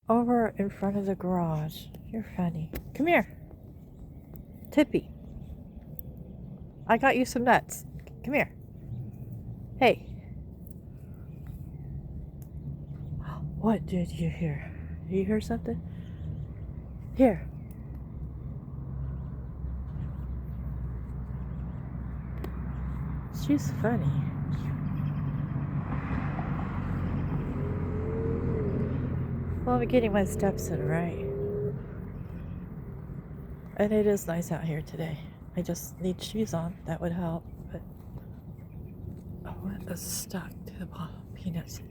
over in front of the garage. You're funny. Come here. Tippy. I got you some nuts. Come here. Hey. What did you hear? Did you hear something? Here. She's funny. Well, I'm getting my steps in, right? And it is nice out here today. I just need shoes on. That would help. But oh, it is stuck to the peanuts.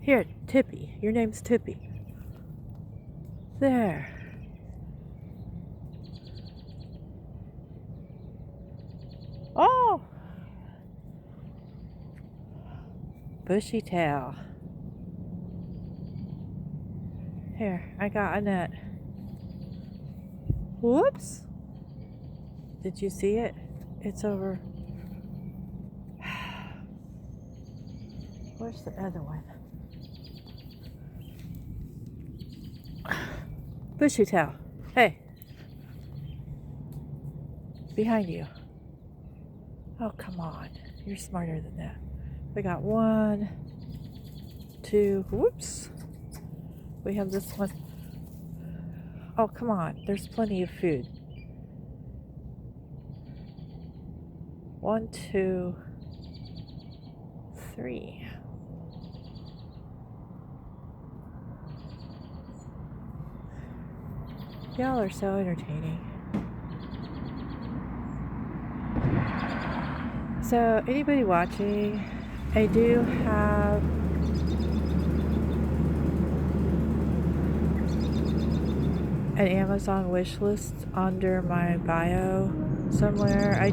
Here, Tippy. Your name's Tippy. There. Oh! Bushy tail. Here, I got a net. Whoops! Did you see it? It's over. Where's the other one? Bushy tail. Hey. Behind you. Oh, come on. You're smarter than that. We got 1, 2. Whoops. We have this one. Oh, come on. There's plenty of food. 1, 2, 3. Y'all are so entertaining. So, anybody watching, I do have an Amazon wish list under my bio somewhere.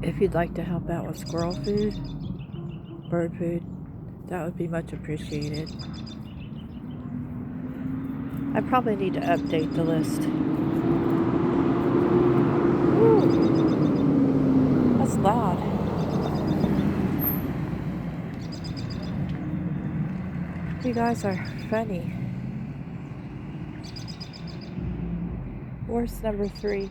If you'd like to help out with squirrel food, bird food, that would be much appreciated. I probably need to update the list. Ooh, that's loud. You guys are funny. Where's number 3?